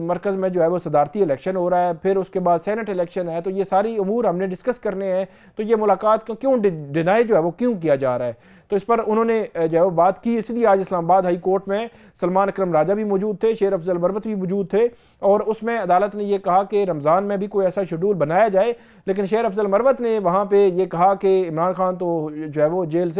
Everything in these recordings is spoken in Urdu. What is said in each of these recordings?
مرکز میں جو ہے وہ صدارتی الیکشن ہو رہا ہے، پھر اس کے بعد سینٹ الیکشن ہے، تو یہ ساری امور ہم نے ڈسکس کرنے ہیں. تو یہ ملاقات کو کیوں ڈینائی جو ہے وہ کیوں کیا جا رہا ہے؟ تو اس پر انہوں نے جو ہے وہ بات کی. اس لیے آج اسلام آباد ہائی کورٹ میں سلمان اکرم راجہ بھی موجود تھے، شیر افضل مروت بھی موجود تھے، اور اس میں عدالت نے یہ کہا کہ رمضان میں بھی کوئی ایسا شیڈول بنایا جائے. لیکن شیر افضل مروت نے وہاں پہ یہ کہا کہ عمران خان تو جو ہے وہ جیل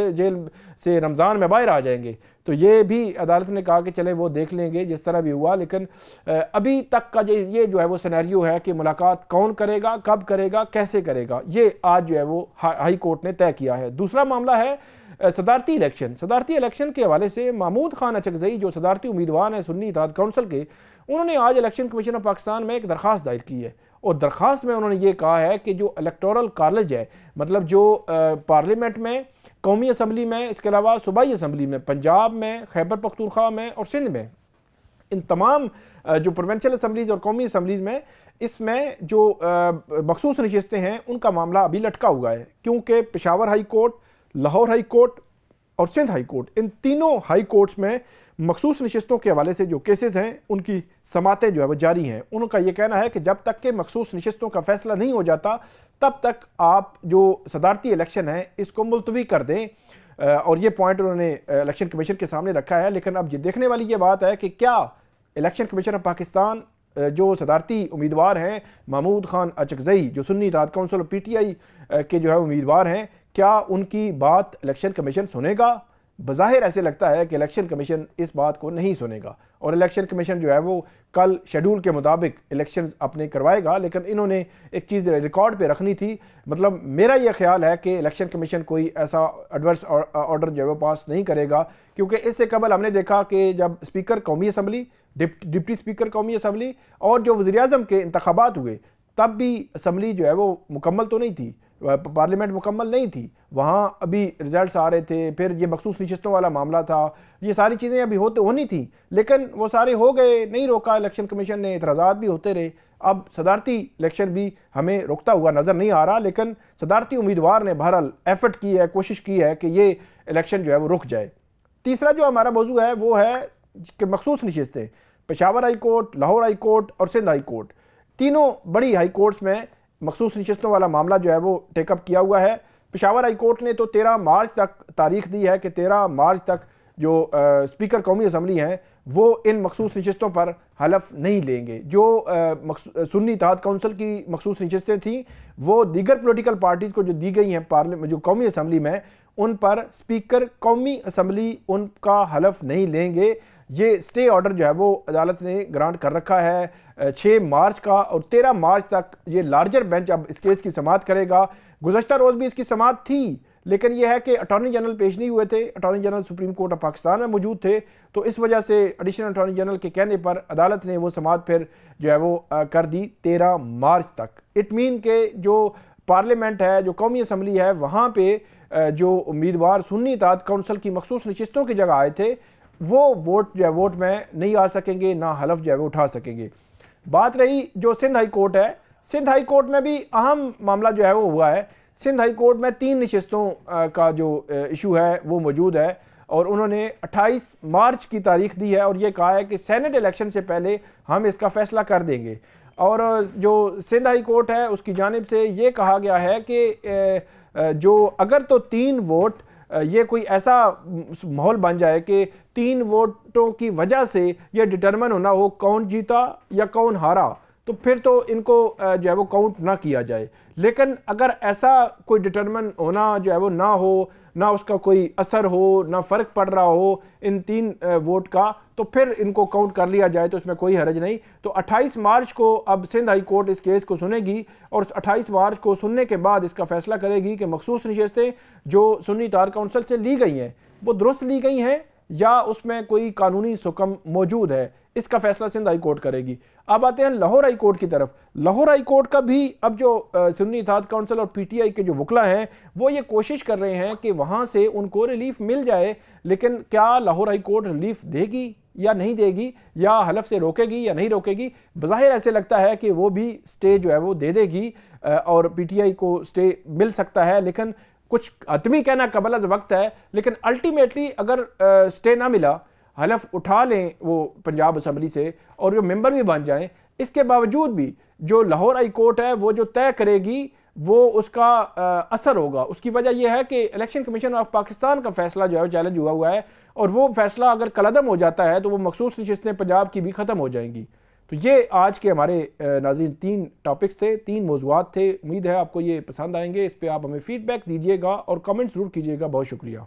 سے رمضان میں باہر آ جائیں گے. تو یہ بھی عدالت نے کہا کہ چلیں وہ دیکھ لیں گے جس طرح بھی ہوا. لیکن ابھی تک کا یہ جو ہے وہ سینیریو ہے کہ ملاقات کون کرے گا، کب کرے گا، کیسے کرے گا، یہ آج جو ہے وہ ہائی کورٹ نے طے کیا ہے. دوسرا معاملہ ہے صدارتی الیکشن. صدارتی الیکشن کے حوالے سے محمود خان اچکزئی جو صدارتی امیدوار ہیں سنی اتحاد کونسل کے، انہوں نے آج الیکشن کمیشن آف پاکستان میں ایک درخواست دائر کی ہے. اور درخواست میں انہوں نے یہ کہا ہے کہ جو الیکٹورل کالج ہے، مطلب جو پارلیمنٹ میں، قومی اسمبلی میں، اس کے علاوہ صوبائی اسمبلی میں، پنجاب میں، خیبر پختونخوا میں اور سندھ میں، ان تمام جو پروونشل اسمبلیز اور قومی اسمبلیز میں، اس میں جو مخصوص نشستیں ہیں ان کا معاملہ ابھی لٹکا ہوا ہے. کیونکہ Peshawar high court, Lahore high court اور سندھ ہائی کورٹ، ان تینوں ہائی کورٹس میں مخصوص نشستوں کے حوالے سے جو کیسز ہیں ان کی سماعتیں جو ہے وہ جاری ہیں. ان کا یہ کہنا ہے کہ جب تک کہ مخصوص نشستوں کا فیصلہ نہیں ہو جاتا تب تک آپ جو صدارتی الیکشن ہے اس کو ملتوی کر دیں. اور یہ پوائنٹ انہوں نے الیکشن کمیشن کے سامنے رکھا ہے. لیکن اب یہ دیکھنے والی یہ بات ہے کہ کیا الیکشن کمیشن آف پاکستان جو صدارتی امیدوار ہیں محمود خان اچکزئی جو سنی اتحاد کونسل اور پی ٹی آئی کے جو ہے امیدوار ہیں، کیا ان کی بات الیکشن کمیشن سنے گا؟ بظاہر ایسے لگتا ہے کہ الیکشن کمیشن اس بات کو نہیں سنے گا، اور الیکشن کمیشن جو ہے وہ کل شیڈول کے مطابق الیکشن اپنے کروائے گا. لیکن انہوں نے ایک چیز ریکارڈ پہ رکھنی تھی. مطلب میرا یہ خیال ہے کہ الیکشن کمیشن کوئی ایسا ایڈورس آرڈر جو ہے وہ پاس نہیں کرے گا، کیونکہ اس سے قبل ہم نے دیکھا کہ جب اسپیکر قومی اسمبلی، ڈپٹی اسپیکر قومی اسمبلی اور جو وزیر اعظم کے انتخابات ہوئے، تب بھی اسمبلی جو ہے وہ مکمل تو نہیں تھی، پارلیمنٹ مکمل نہیں تھی، وہاں ابھی رزلٹس آ رہے تھے. پھر یہ مخصوص نشستوں والا معاملہ تھا، یہ ساری چیزیں ابھی ہونی تھیں، لیکن وہ سارے ہو گئے، نہیں روکا الیکشن کمیشن نے، اعتراضات بھی ہوتے رہے. اب صدارتی الیکشن بھی ہمیں رکتا ہوا نظر نہیں آ رہا، لیکن صدارتی امیدوار نے بہرحال ایفرٹ کی ہے، کوشش کی ہے کہ یہ الیکشن جو ہے وہ رک جائے. تیسرا جو ہمارا موضوع ہے وہ ہے کہ مخصوص نشستیں. Peshawar high court, Lahore high court اور سندھ ہائی کورٹ، تینوں بڑی ہائی کورٹس میں مخصوص نشستوں والا معاملہ جو ہے وہ ٹیک اپ کیا ہوا ہے. پشاور ہائی کورٹ نے تو 13 مارچ تک تاریخ دی ہے کہ 13 مارچ تک جو اسپیکر قومی اسمبلی ہیں وہ ان مخصوص نشستوں پر حلف نہیں لیں گے. جو سنی اتحاد کونسل کی مخصوص نشستیں تھیں وہ دیگر پولیٹیکل پارٹیز کو جو دی گئی ہیں جو قومی اسمبلی میں، ان پر اسپیکر قومی اسمبلی ان کا حلف نہیں لیں گے. یہ سٹے آرڈر جو ہے وہ عدالت نے گرانٹ کر رکھا ہے 6 مارچ کا، اور 13 مارچ تک یہ لارجر بینچ اب اس کیس کی سماعت کرے گا. گزشتہ روز بھی اس کی سماعت تھی، لیکن یہ ہے کہ اٹارنی جنرل پیش نہیں ہوئے تھے، attorney general supreme court of Pakistan میں موجود تھے، تو اس وجہ سے ایڈیشنل اٹارنی جنرل کے کہنے پر عدالت نے وہ سماعت پھر جو ہے وہ کر دی 13 مارچ تک. اٹ مین کہ جو پارلیمنٹ ہے، جو قومی اسمبلی ہے، وہاں پہ جو امیدوار سنی اتحاد کونسل کی مخصوص نشستوں کی جگہ آئے تھے وہ ووٹ جو ہے ووٹ میں نہیں آ سکیں گے، نہ حلف جو ہے وہ اٹھا سکیں گے. بات رہی جو سندھ ہائی کورٹ ہے، سندھ ہائی کورٹ میں بھی اہم معاملہ جو ہے وہ ہوا ہے. سندھ ہائی کورٹ میں 3 نشستوں کا جو ایشو ہے وہ موجود ہے، اور انہوں نے 28 مارچ کی تاریخ دی ہے اور یہ کہا ہے کہ سینٹ الیکشن سے پہلے ہم اس کا فیصلہ کر دیں گے. اور جو سندھ ہائی کورٹ ہے اس کی جانب سے یہ کہا گیا ہے کہ جو اگر تو 3 ووٹ، یہ کوئی ایسا ماحول بن جائے کہ 3 ووٹوں کی وجہ سے یہ ڈٹرمن ہونا ہو کون جیتا یا کون ہارا، تو پھر تو ان کو جو ہے وہ کاؤنٹ نہ کیا جائے. لیکن اگر ایسا کوئی ڈٹرمن ہونا جو ہے وہ نہ ہو، نہ اس کا کوئی اثر ہو، نہ فرق پڑ رہا ہو ان 3 ووٹ کا، تو پھر ان کو کاؤنٹ کر لیا جائے، تو اس میں کوئی حرج نہیں. تو 28 مارچ کو اب سندھ ہائی کورٹ اس کیس کو سنے گی، اور 28 مارچ کو سننے کے بعد اس کا فیصلہ کرے گی کہ مخصوص نشستیں جو سنی اتحاد کونسل سے لی گئی ہیں وہ درست لی گئی ہیں یا اس میں کوئی قانونی سکم موجود ہے. اس کا فیصلہ سندھ ہائی کورٹ کرے گی. اب آتے ہیں لاہور ہائی کورٹ کی طرف. لاہور ہائی کورٹ کا بھی اب جو سنی اتحاد کونسل اور پی ٹی آئی کے جو وکلا ہیں وہ یہ کوشش کر رہے ہیں کہ وہاں سے ان کو ریلیف مل جائے. لیکن کیا لاہور ہائی کورٹ ریلیف دے گی یا نہیں دے گی، یا حلف سے روکے گی یا نہیں روکے گی؟ بظاہر ایسے لگتا ہے کہ وہ بھی سٹے جو ہے وہ دے دے گی، اور پی ٹی آئی کو سٹے مل سکتا ہے. لیکن کچھ حتمی کہنا قبل از وقت ہے، لیکن الٹیمیٹلی اگر سٹے نہ ملا، حلف اٹھا لیں وہ پنجاب اسمبلی سے اور وہ ممبر بھی بن جائیں، اس کے باوجود بھی جو لاہور ہائی کورٹ ہے وہ جو طے کرے گی وہ اس کا اثر ہوگا۔ اس کی وجہ یہ ہے کہ الیکشن کمیشن آف پاکستان کا فیصلہ جو ہے چیلنج ہوا ہے، اور وہ فیصلہ اگر کالعدم ہو جاتا ہے تو وہ مخصوص نشستیں پنجاب کی بھی ختم ہو جائیں گی۔ تو یہ آج کے ہمارے ناظرین 3 ٹاپکس تھے، 3 موضوعات تھے۔ امید ہے آپ کو یہ پسند آئیں گے، اس پہ آپ ہمیں فیڈ بیک دیجیے گا اور کمنٹ ضرور کیجیے گا۔ بہت شکریہ۔